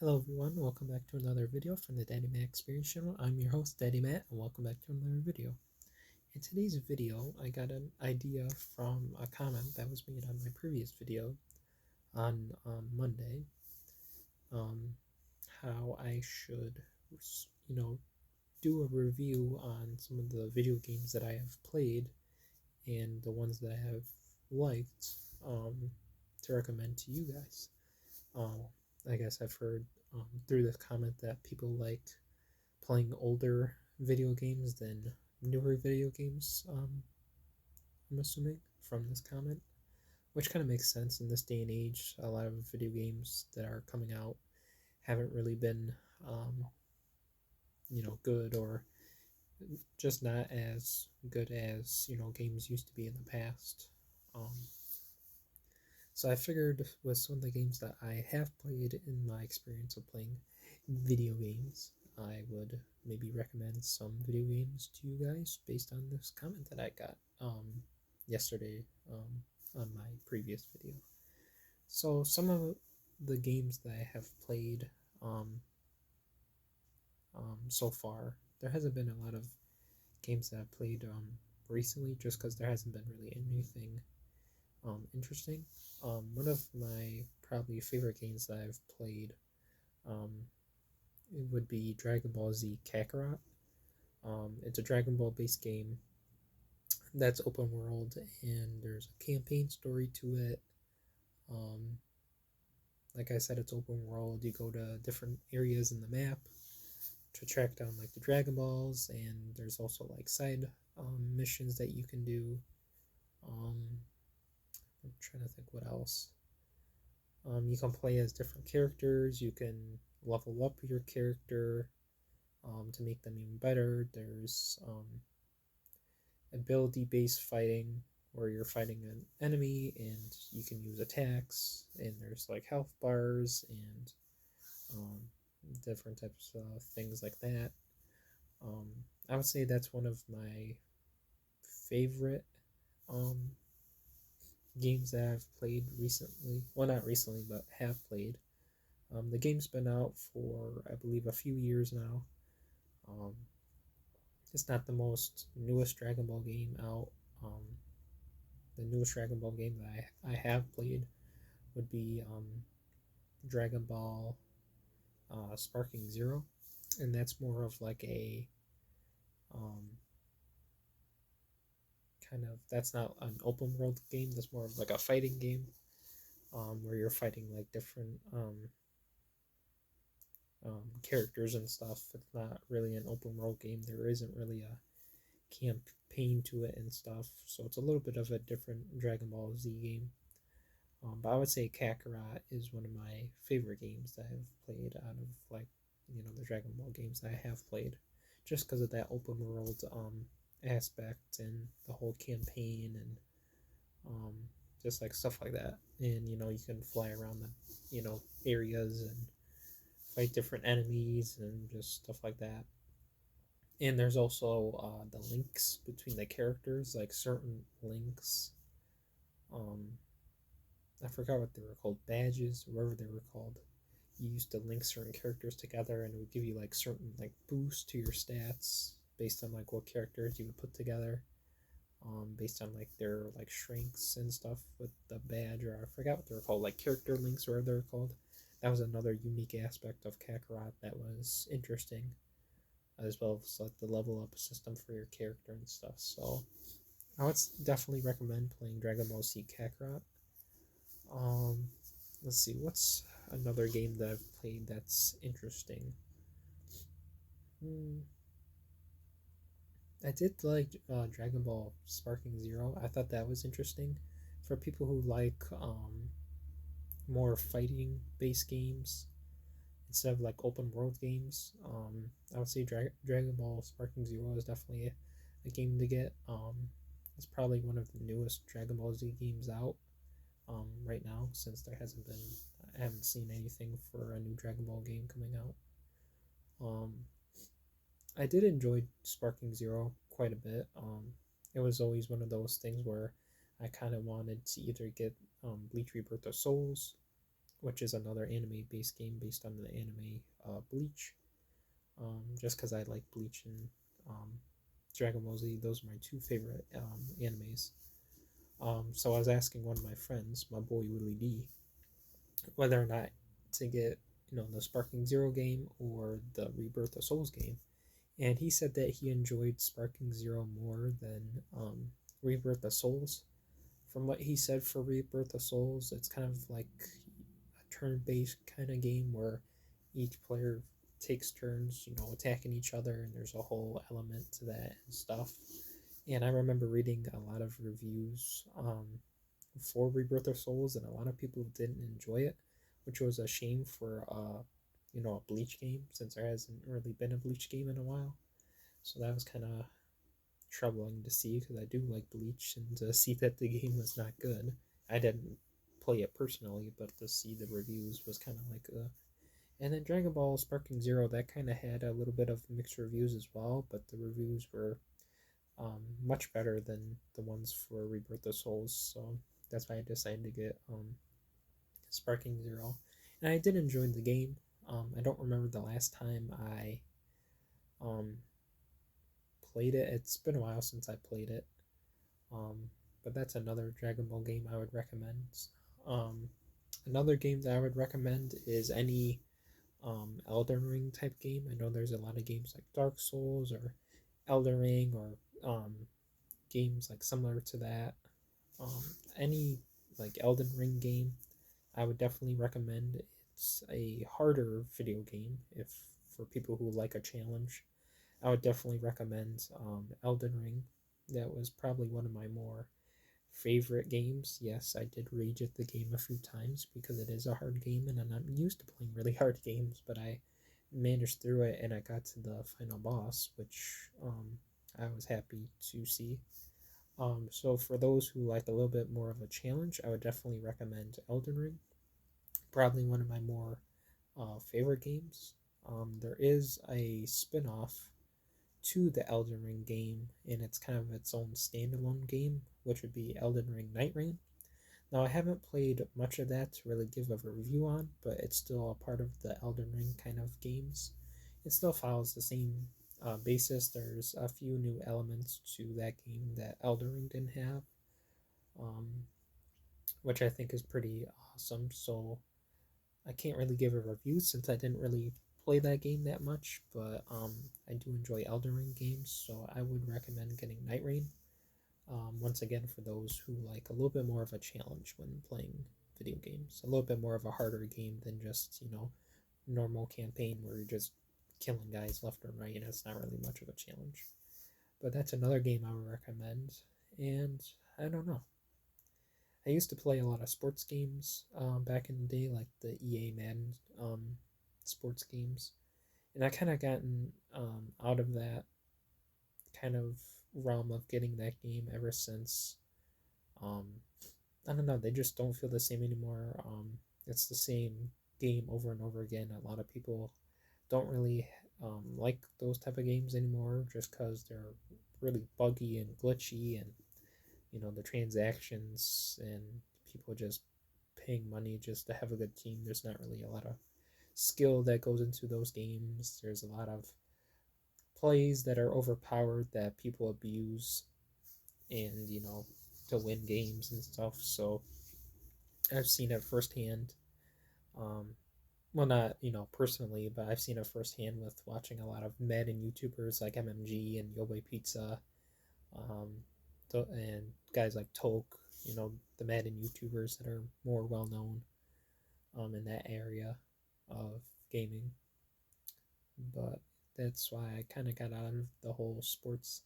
Hello everyone, welcome back to another video from the Daddy Matt Experience channel. I'm your host, Daddy Matt, and welcome back to another video. In today's video, I got an idea from a comment that was made on my previous video on Monday, um, how I should, do a review on some of the video games that I have played and the ones that I have liked to recommend to you guys. Um, I guess I've heard through this comment that people like playing older video games than newer video games. I'm assuming from this comment, which kind of makes sense in this day and age. A lot of video games that are coming out haven't really been, um, good or just not as good as games used to be in the past. Um, so I figured with some of the games that I have played in my experience of playing video games, I would maybe recommend some video games to you guys based on this comment that I got yesterday on my previous video. So some of the games that I have played um, so far, there hasn't been a lot of games that I've played recently just because there hasn't been really anything interesting. One of my probably favorite games that I've played um, it would be Dragon Ball Z Kakarot. It's a Dragon Ball based game that's open world, and there's a campaign story to it. Um, like I said, it's open world. You go to different areas in the map to track down like the Dragon Balls, and there's also like side missions that you can do. Um, I'm trying to think what else. You can play as different characters. You can level up your character to make them even better. There's ability based fighting where you're fighting an enemy and you can use attacks, and there's like health bars and um, different types of things like that. Um, I would say that's one of my favorite um, games that I've played recently. Well, not recently, but have played. The game's been out for, I believe, a few years now. Um, it's not the most newest Dragon Ball game out. The newest Dragon Ball game that I have played would be Dragon Ball Sparking Zero, and that's more of like a um, kind of that's not an open world game. That's more of like a fighting game where you're fighting like different characters and stuff. It's not really an open world game. There isn't really a campaign to it and stuff, so it's a little bit of a different Dragon Ball Z game. But I would say Kakarot is one of my favorite games that I've played out of like the Dragon Ball games that I have played, just because of that open world aspect and the whole campaign and um, just like stuff like that. And you can fly around the areas and fight different enemies and just stuff like that. And there's also the links between the characters, like certain links. Um, I forgot what they were called, badges, or whatever they were called. You used to link certain characters together, and it would give you like certain like boosts to your stats based on like what characters you would put together, based on like their like strengths and stuff with the badge, or I forgot what they were called, like character links or whatever they're called. That was another unique aspect of Kakarot that was interesting, as well as like the level up system for your character and stuff. So I would definitely recommend playing Dragon Ball Z Kakarot. Um, let's see, what's another game that I've played that's interesting? Hmm. I did like Dragon Ball Sparking Zero. I thought that was interesting for people who like more fighting based games instead of like open world games. I would say Dragon Ball Sparking Zero is definitely a game to get. It's probably one of the newest Dragon Ball Z games out right now, since there hasn't been, I haven't seen anything for a new Dragon Ball game coming out. Um, I did enjoy Sparking Zero quite a bit. It was always one of those things where I kind of wanted to either get Bleach Rebirth of Souls which is another anime-based game based on the anime Bleach. Just because I like Bleach and Dragon Ball Z, those are my two favorite animes. So I was asking one of my friends, my boy Willie D, whether or not to get the Sparking Zero game or the Rebirth of Souls game, and he said that he enjoyed Sparking Zero more than Rebirth of Souls. From what he said for Rebirth of Souls, it's kind of like a turn-based kind of game where each player takes turns, attacking each other, and there's a whole element to that and stuff. And I remember reading a lot of reviews for Rebirth of Souls, and a lot of people didn't enjoy it, which was a shame for a Bleach game, since there hasn't really been a Bleach game in a while. So that was kind of troubling to see, because I do like Bleach, and to see that the game was not good. I didn't play it personally, but to see the reviews was kind of like And then Dragon Ball Sparking Zero, that kind of had a little bit of mixed reviews as well, but the reviews were much better than the ones for Rebirth of Souls, so that's why I decided to get Sparking Zero. And I did enjoy the game. I don't remember the last time I um, played it. It's been a while since I played it. But that's another Dragon Ball game I would recommend. Um, Another game that I would recommend is any Elden Ring type game. I know there's a lot of games like Dark Souls or Elden Ring, or games like similar to that. Any like Elden Ring game, I would definitely recommend. It's a harder video game if for people who like a challenge. I would definitely recommend Elden Ring. That was probably one of my more favorite games. Yes, I did rage at the game a few times because it is a hard game, and I'm not used to playing really hard games, but I managed through it and I got to the final boss, which I was happy to see. So for those who like a little bit more of a challenge, I would definitely recommend Elden Ring. Probably one of my more favorite games. There is a spin-off to the Elden Ring game, and it's kind of its own standalone game, which would be Elden Ring Night Rain. Now, I haven't played much of that to really give a review on, but it's still a part of the Elden Ring kind of games. It still follows the same basis. There's a few new elements to that game that Elden Ring didn't have, um, which I think is pretty awesome. So I can't really give a review since I didn't really play that game that much, but I do enjoy Elden Ring games, so I would recommend getting Night Rain. Once again, for those who like a little bit more of a challenge when playing video games, a little bit more of a harder game than just normal campaign where you're just killing guys left and right, and it's not really much of a challenge. But that's another game I would recommend, and I don't know. I used to play a lot of sports games back in the day, like the EA Madden sports games, and I kind of gotten out of that kind of realm of getting that game ever since. Um, I don't know, they just don't feel the same anymore. It's the same game over and over again. A lot of people don't really like those type of games anymore, just because they're really buggy and glitchy, and the transactions, and people just paying money just to have a good team. There's not really a lot of skill that goes into those games. There's a lot of plays that are overpowered that people abuse, and to win games and stuff. So I've seen it firsthand. Um, well, not personally, but I've seen it firsthand with watching a lot of Madden YouTubers like MMG and Yoboy Pizza, um, and guys like Toke. The Madden YouTubers that are more well known in that area of gaming. But that's why I kind of got out of the whole sports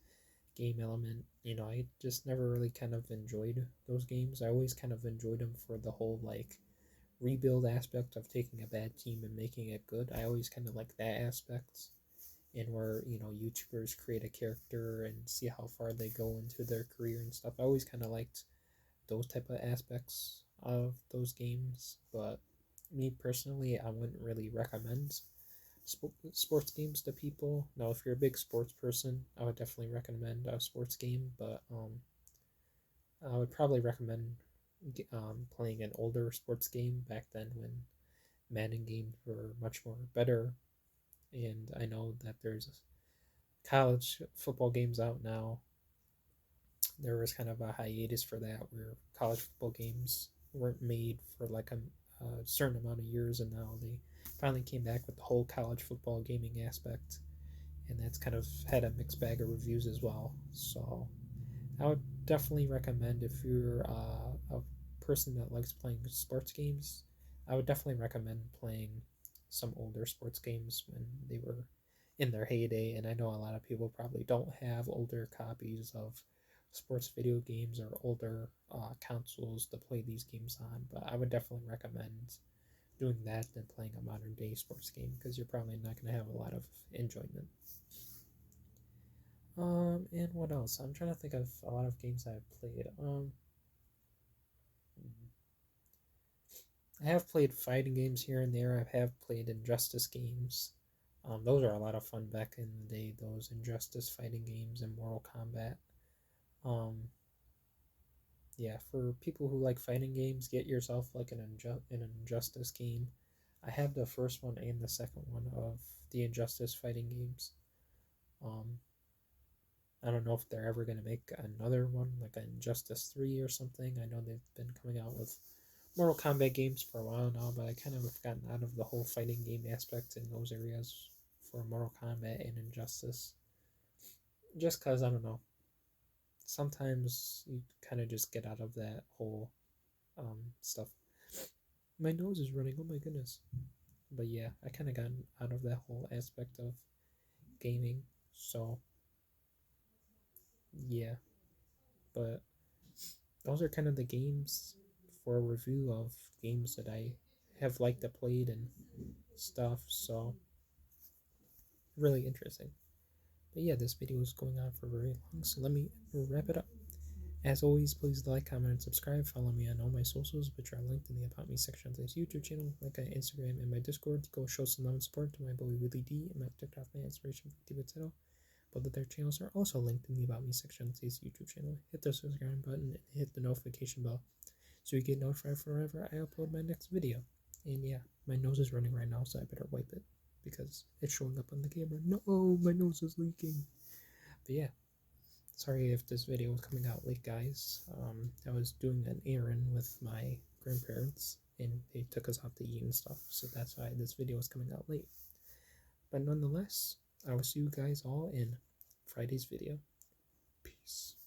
game element. I just never really kind of enjoyed those games. I always kind of enjoyed them for the whole like rebuild aspect of taking a bad team and making it good. I always kind of like that aspect, and where YouTubers create a character and see how far they go into their career and stuff. I always kind of liked those type of aspects of those games, but me personally, I wouldn't really recommend sports games to people. Now, if you're a big sports person, I would definitely recommend a sports game, but I would probably recommend playing an older sports game back then when Madden games were much more better, and I know that there's college football games out now. There was kind of a hiatus for that where college football games weren't made for like a certain amount of years, and now they finally came back with the whole college football gaming aspect, and that's kind of had a mixed bag of reviews as well. So I would definitely recommend, if you're a person that likes playing sports games, I would definitely recommend playing some older sports games when they were in their heyday. And I know a lot of people probably don't have older copies of sports video games or older consoles to play these games on, but I would definitely recommend doing that than playing a modern day sports game, because you're probably not going to have a lot of enjoyment. And what else? I'm trying to think of a lot of games I've played. I have played fighting games here and there. I have played Injustice games. Those are a lot of fun back in the day. Those Injustice fighting games and Mortal Kombat. Um, yeah, for people who like fighting games, get yourself like an Injustice game. I have the first one and the second one of the Injustice fighting games. Um, I don't know if they're ever going to make another one, like Injustice 3 or something. I know they've been coming out with Mortal Kombat games for a while now, but I kind of have gotten out of the whole fighting game aspect in those areas for Mortal Kombat and Injustice. Just because, I don't know, sometimes you kind of just get out of that whole stuff. My nose is running, oh my goodness. But yeah, I kind of got out of that whole aspect of gaming. So yeah, but those are kind of the games for a review of games that I have liked to played and stuff. So really interesting. But yeah, this video is going on for very long, so let me wrap it up. As always, please like, comment, and subscribe. Follow me on all my socials, which are linked in the About Me section of this YouTube channel, like on Instagram and my Discord. Go show some love and support to my boy Willie D and my TikTok, my inspiration for Potato. Both of their channels are also linked in the About Me section of this YouTube channel. Hit the subscribe button and hit the notification bell so you get notified whenever I upload my next video. And yeah, my nose is running right now, so I better wipe it because it's showing up on the camera. No, my nose is leaking. But yeah, sorry if this video was coming out late, guys. I was doing an errand with my grandparents, and they took us out to eat and stuff, so that's why this video is coming out late. But nonetheless, I will see you guys all in Friday's video. Peace.